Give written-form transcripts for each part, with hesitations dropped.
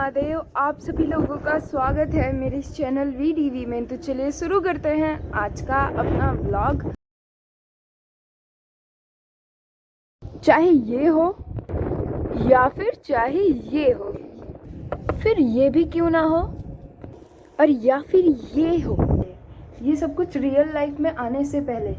महादेव। आप सभी लोगों का स्वागत है मेरे इस चैनल वीडीवी में। तो चलिए शुरू करते हैं आज का अपना व्लॉग। चाहे ये हो या फिर चाहे ये हो, फिर ये भी क्यों ना हो, और या फिर ये हो, ये सब कुछ रियल लाइफ में आने से पहले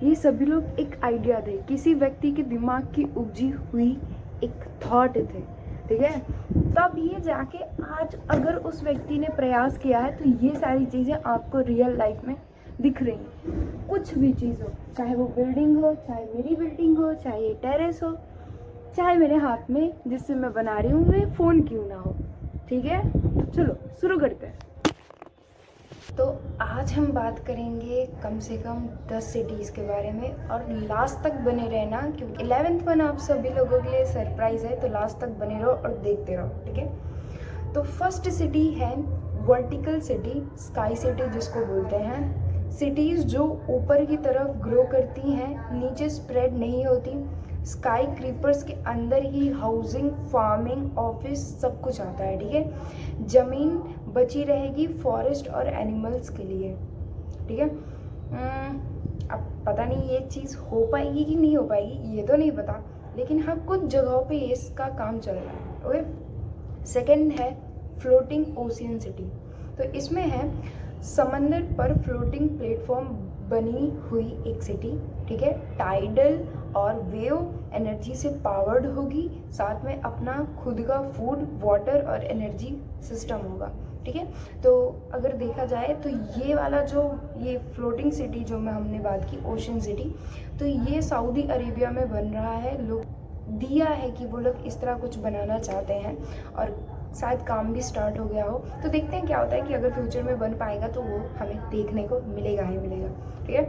ये सभी लोग एक आइडिया थे, किसी व्यक्ति के दिमाग की उपजी हुई एक थॉट थे, ठीक है। तब ये जाके आज अगर उस व्यक्ति ने प्रयास किया है तो ये सारी चीज़ें आपको रियल लाइफ में दिख रही हैं। कुछ भी चीज़ हो, चाहे वो बिल्डिंग हो, चाहे मेरी बिल्डिंग हो, चाहे ये टेरेस हो, चाहे मेरे हाथ में जिससे मैं बना रही हूँ वे फ़ोन क्यों ना हो, ठीक है। तो चलो शुरू करते हैं। तो आज हम बात करेंगे कम से कम 10 सिटीज़ के बारे में, और लास्ट तक बने रहना क्योंकि 11th वन आप सभी लोगों के लिए सरप्राइज़ है। तो लास्ट तक बने रहो और देखते रहो, ठीक है। तो फर्स्ट सिटी है वर्टिकल सिटी, स्काई सिटी जिसको बोलते हैं। सिटीज़ जो ऊपर की तरफ ग्रो करती हैं, नीचे स्प्रेड नहीं होती। स्काई क्रीपर्स के अंदर ही हाउसिंग, फार्मिंग, ऑफिस सब कुछ आता है, ठीक है। ज़मीन बची रहेगी फॉरेस्ट और एनिमल्स के लिए, ठीक है। अब पता नहीं ये चीज़ हो पाएगी कि नहीं हो पाएगी, ये तो नहीं पता, लेकिन हाँ कुछ जगहों पे इसका काम चल रहा है, ओके। सेकेंड है फ्लोटिंग ओशियन सिटी। तो इसमें है समंदर पर फ्लोटिंग प्लेटफॉर्म बनी हुई एक सिटी, ठीक है। टाइडल और वेव एनर्जी से पावर्ड होगी, साथ में अपना खुद का फूड, वाटर और एनर्जी सिस्टम होगा, ठीक है। तो अगर देखा जाए तो ये वाला जो ये फ्लोटिंग सिटी जो मैं हमने बात की ओशन सिटी, तो ये सऊदी अरेबिया में बन रहा है। लोग दिया है कि वो लोग इस तरह कुछ बनाना चाहते हैं और शायद काम भी स्टार्ट हो गया हो। तो देखते हैं क्या होता है कि अगर फ्यूचर में बन पाएगा तो वो हमें देखने को मिलेगा ही मिलेगा, ठीक है।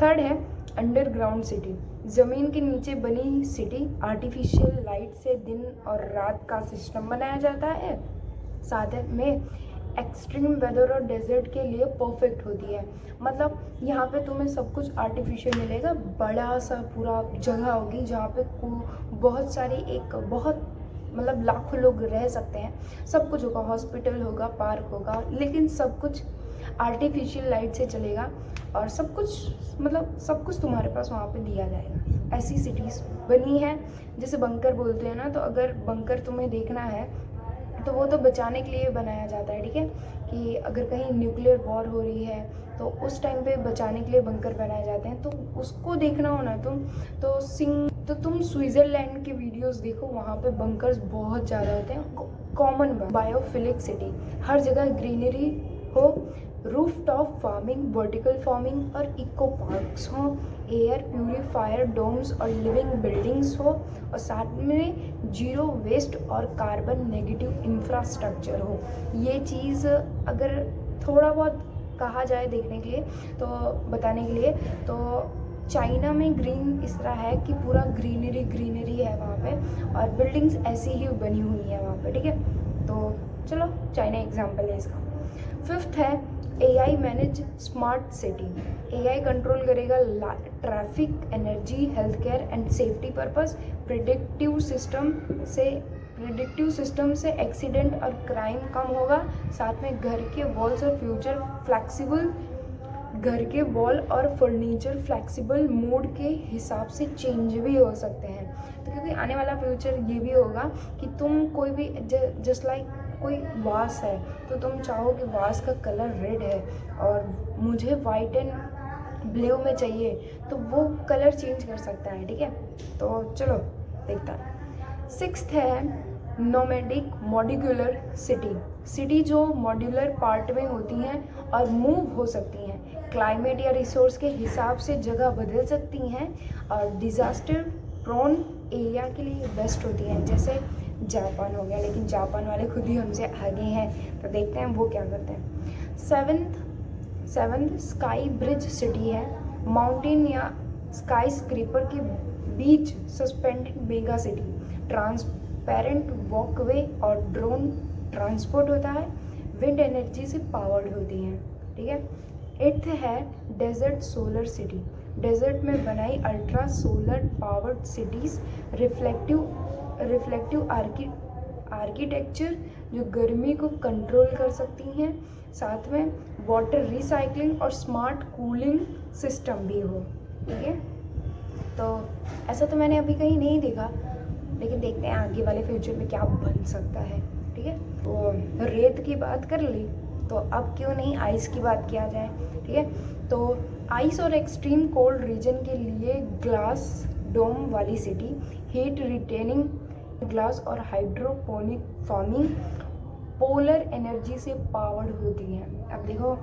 थर्ड है अंडरग्राउंड सिटी, ज़मीन के नीचे बनी सिटी। आर्टिफिशियल लाइट से दिन और रात का सिस्टम बनाया जाता है, साथ में एक्सट्रीम वेदर और डेजर्ट के लिए परफेक्ट होती है। मतलब यहाँ पे तुम्हें सब कुछ आर्टिफिशियल मिलेगा, बड़ा सा पूरा जगह होगी जहाँ पे बहुत सारी एक बहुत मतलब लाखों लोग रह सकते हैं, सब कुछ होगा, हॉस्पिटल होगा, पार्क होगा, लेकिन सब कुछ आर्टिफिशियल लाइट से चलेगा और सब कुछ मतलब सब कुछ तुम्हारे पास वहाँ पे दिया जाएगा। ऐसी सिटीज़ बनी है, जैसे बंकर बोलते हैं ना। तो अगर बंकर तुम्हें देखना है तो वो तो बचाने के लिए बनाया जाता है, ठीक है, कि अगर कहीं न्यूक्लियर वॉर हो रही है तो उस टाइम पे बचाने के लिए बंकर बनाए जाते हैं। तो उसको देखना हो ना तो तुम स्विट्ज़रलैंड के वीडियोस देखो, वहाँ पे बंकर्स बहुत ज़्यादा होते हैं। कॉमन बायोफिलिक सिटी, हर जगह ग्रीनरी हो, roof top farming, vertical farming और इको पार्क्स हो, एयर प्यूरीफायर डोम्स और लिविंग बिल्डिंग्स हो, और साथ में जीरो वेस्ट और कार्बन नेगेटिव इंफ्रास्ट्रक्चर हो। ये चीज़ अगर थोड़ा बहुत कहा जाए देखने के लिए तो बताने के लिए, तो चाइना में ग्रीन इस तरह है कि पूरा ग्रीनरी है वहाँ पे, और बिल्डिंग्स ऐसी ही बनी हुई है वहाँ पे, ठीक है। तो चलो चाइना एग्जाम्पल है इसका। फिफ्थ है AI manage smart city. AI control करेगा traffic, energy, health care and safety purpose. Predictive system से एक्सीडेंट और क्राइम कम होगा, साथ में घर के वॉल्स और फ्यूचर फ्लेक्सिबल, घर के वॉल और फर्नीचर फ्लेक्सिबल मोड के हिसाब से चेंज भी हो सकते हैं। तो क्योंकि आने वाला फ्यूचर ये भी होगा कि तुम कोई भी जस्ट लाइक कोई वास है तो तुम चाहो कि वास का कलर रेड है और मुझे वाइट एंड ब्लू में चाहिए, तो वो कलर चेंज कर सकता है, ठीक है। तो चलो देखता है। सिक्स्थ है नोमैडिक मॉड्यूलर सिटी जो मॉड्यूलर पार्ट में होती हैं और मूव हो सकती हैं, क्लाइमेट या रिसोर्स के हिसाब से जगह बदल सकती हैं, और डिज़ास्टर प्रोन एरिया के लिए बेस्ट होती हैं, जैसे जापान हो गया। लेकिन जापान वाले खुद ही हमसे आगे हैं, तो देखते हैं वो क्या करते हैं। सेवन्थ स्काई ब्रिज सिटी है, माउंटेन या स्काई स्क्रीपर के बीच suspended mega city. Transparent walkway और ड्रोन ट्रांसपोर्ट होता है, विंड एनर्जी से पावर्ड होती हैं, ठीक है। एट्थ है डेजर्ट सोलर सिटी, डेजर्ट में बनाई ultra solar powered cities. Reflective architecture जो गर्मी को कंट्रोल कर सकती हैं, साथ में वाटर रिसाइकलिंग और स्मार्ट कूलिंग सिस्टम भी हो। ठीक है, तो ऐसा तो मैंने अभी कहीं नहीं देखा, लेकिन देखते हैं आगे वाले फ्यूचर में क्या बन सकता है। ठीक है, तो रेत की बात कर ली, तो अब क्यों नहीं आइस की बात किया जाए। ठीक है, तो आइस और एक्सट्रीम कोल्ड रीजन के लिए ग्लास डोम वाली सिटी, हीट रिटेनिंग ग्लास और हाइड्रोपोनिक फार्मिंग पोलर एनर्जी से पावर्ड होती हैं। अब देखो,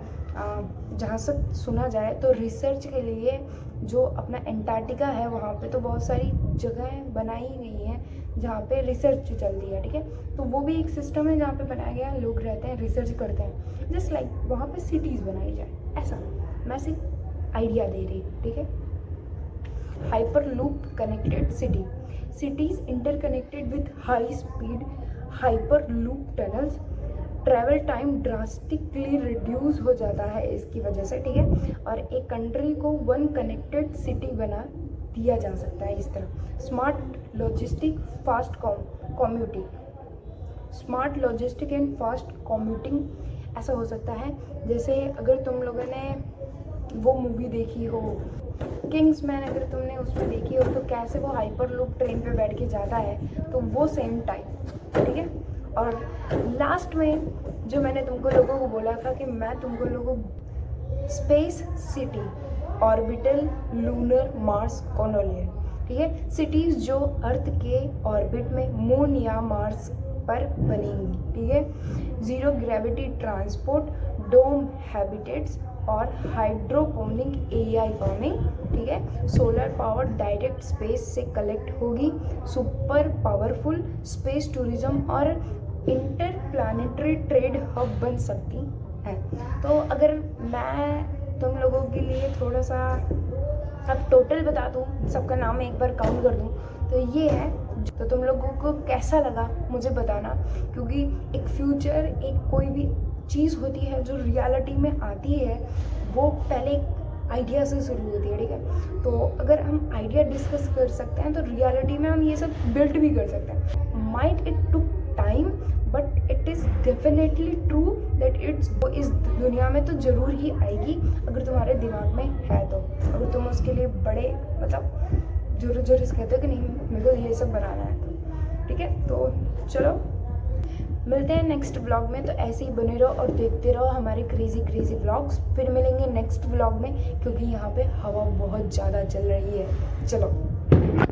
जहाँ से सुना जाए तो रिसर्च के लिए जो अपना एंटार्क्टिका है वहाँ पे तो बहुत सारी जगहें बनाई गई हैं जहाँ पे रिसर्च चलती है। ठीक है, तो वो भी एक सिस्टम है जहाँ पे बनाया गया है, लोग रहते हैं, रिसर्च करते हैं, जस्ट लाइक वहाँ पे सिटीज़ बनाई जाए, ऐसा मैं सिर्फ आइडिया दे रही। ठीक है, hyper loop connected CT, cities interconnected with high speed hyperloop tunnels, travel time drastically reduce हो जाता है इसकी वजह से। ठीक है, और एक कंट्री को वन कनेक्टेड सिटी बना दिया जा सकता है इस तरह। Smart logistic fast commuting, smart logistic and fast commuting ऐसा हो सकता है जैसे अगर तुम लोगों ने वो मूवी देखी हो किंग्समैन, अगर तुमने उसमें देखी हो तो कैसे वो हाइपर लूप ट्रेन पे बैठ के जाता है, तो वो सेम टाइप। ठीक है, और लास्ट में जो मैंने तुमको लोगों को बोला था कि मैं तुमको लोगों space city, orbital, lunar, Mars, colonial. ठीक है, सिटीज़ जो अर्थ के ऑर्बिट में मून या मार्स पर बनेंगी। ठीक है, ज़ीरो ग्रेविटी ट्रांसपोर्ट, डोम हैबिटेट्स और हाइड्रोपोनिक एआई फार्मिंग। ठीक है, सोलर पावर डायरेक्ट स्पेस से कलेक्ट होगी, सुपर पावरफुल स्पेस टूरिज्म और इंटरप्लानेटरी ट्रेड हब बन सकती है। तो अगर मैं तुम लोगों के लिए थोड़ा सा अब टोटल बता दूँ, सबका नाम एक बार काउंट कर दूँ, तो ये है। तो तुम लोगों को कैसा लगा मुझे बताना, क्योंकि एक फ्यूचर, एक कोई भी चीज़ होती है जो रियलिटी में आती है वो पहले आइडिया से शुरू होती है। ठीक है, तो अगर हम आइडिया डिस्कस कर सकते हैं तो रियलिटी में हम ये सब बिल्ड भी कर सकते हैं। Might it took time but it is definitely true that it's, इस दुनिया में तो ज़रूर ही आएगी अगर तुम्हारे दिमाग में है तो। अगर तुम उसके लिए बड़े मतलब जोर से कहते हो कि नहीं मेरे को ये सब बनाना है तो। ठीक है, तो चलो मिलते हैं नेक्स्ट व्लॉग में। तो ऐसे ही बने रहो और देखते रहो हमारे क्रेजी व्लॉग्स। फिर मिलेंगे नेक्स्ट व्लॉग में, क्योंकि यहाँ पे हवा बहुत ज़्यादा चल रही है। चलो।